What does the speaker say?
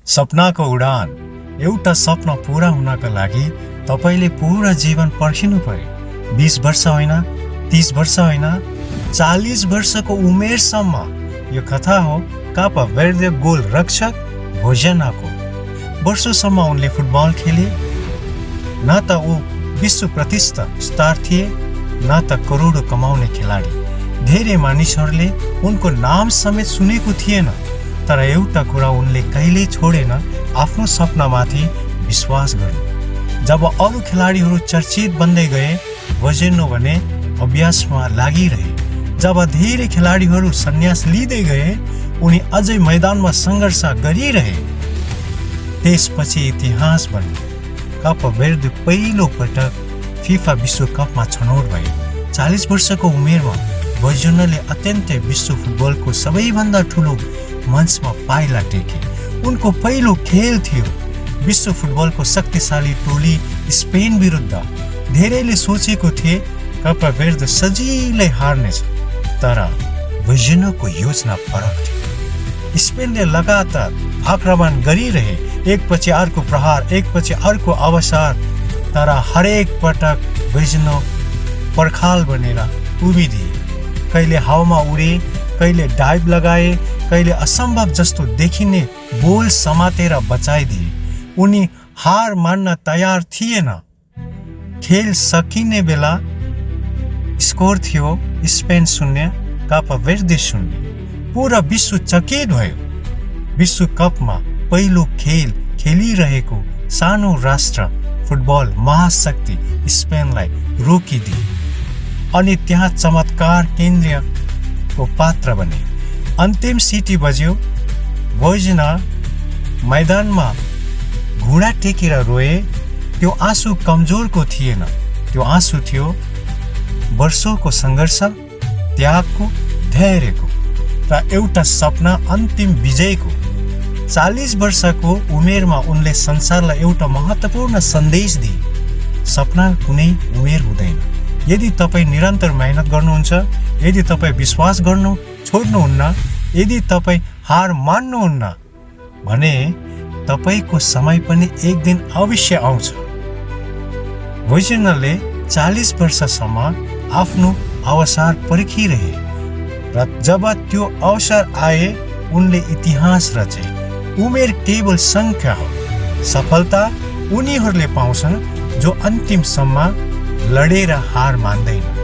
सपनाको उडान। एउटा सपना पूरा हुनका लागि तपाईले पूरा जीवन पर्खिनु पर्यो। 20 वर्ष होइन, 30 वर्ष होइन, 40 वर्षको उमेरसम्म। यो कथा हो कापा वेर्दे गोल रक्षक भोजनाको। वर्षौंसम्म उनले फुटबल खेले। न त ऊ विश्व प्रतिष्ठित स्टार थिए, न त करोडौं कमाउने खेलाडी। धेरै मानिसहरूले उनको नाम समेत सुनेको थिएन। तर एउटा कुरा उनले कहिल्यै छोडेन, आफ्नो सपनामाथि विश्वास गर्नु। जब अरू खेलाडीहरू चर्चित बन्दै गए, भोजेनो भने अभ्यासमा लागिरहे। जब धेरै खेलाडीहरू सन्यास लिँदै गए, उनी अझै मैदानमा सङ्घर्ष गरिरहे। त्यसपछि इतिहास बन्यो। कापा वेर्दे पहिलो पटक फिफा विश्वकपमा छनौट भए। 40 वर्षको उमेरमा भोजेनोले अत्यन्तै विश्व फुटबलको सबैभन्दा ठुलो मञ्चमा पाइला टेके। उनको पहिलो खेल थियो विश्व फुटबलको शक्तिशाली टोली स्पेन विरुद्ध। धेरैले सोचेको थिए कापा वेर्दे सजिलै हार्नेछ, तर भोजेनोको योजना फरक थियो। स्पेनले लगातार आक्रमण गरिरहे, एकपछि अर्को प्रहार, एकपछि अर्को अवसर, तर हरेक पटक भोजेनो पर्खाल बनेर उभिदिए। कहिले हावामा उडे, कहिले डाइभ लगाए, कहिले असम्भव जस्तो देखिने बोल समातेर बचाइदिए। उनी हार मान्न तयार थिएन। खेल सकिने बेला स्कोर थियो स्पेन 0, कापा वेर्दे 0। पूरा विश्व चकित भयो। विश्वकपमा पहिलो खेल खेलिरहेको सानो राष्ट्र फुटबल महाशक्ति स्पेनलाई रोकिदिए अनि त्यहाँ चमत्कार केन्द्रको पात्र बने। अन्तिम सिटी बज्यो। भोजेनो मैदानमा घुँडा टेकेर रोए। त्यो आँसु कमजोरको थिएन, त्यो आँसु थियो वर्षौंको सङ्घर्ष, त्यागको, धैर्यको र एउटा सपना अन्तिम विजयको। 40 वर्षको उमेरमा उनले संसारलाई एउटा महत्त्वपूर्ण सन्देश दिए। सपना कुनै उमेर हुँदैन। यदि तपाईँ निरन्तर मेहनत गर्नुहुन्छ, यदि तपाईँ विश्वास गर्नु छोड्नुहुन्न, यदि तपाईँ हार मान्नुहुन्न भने तपाईँको समय पनि एक दिन अवश्य आउँछ। भोजेनोले 40 वर्षसम्म आफ्नो अवसर पर्खिरहे र जब त्यो अवसर आए, उनले इतिहास रचे। उमेर केवल सङ्ख्या हो। सफलता उनीहरूले पाउँछन् जो अन्तिमसम्म लडेर हार मान्दैन।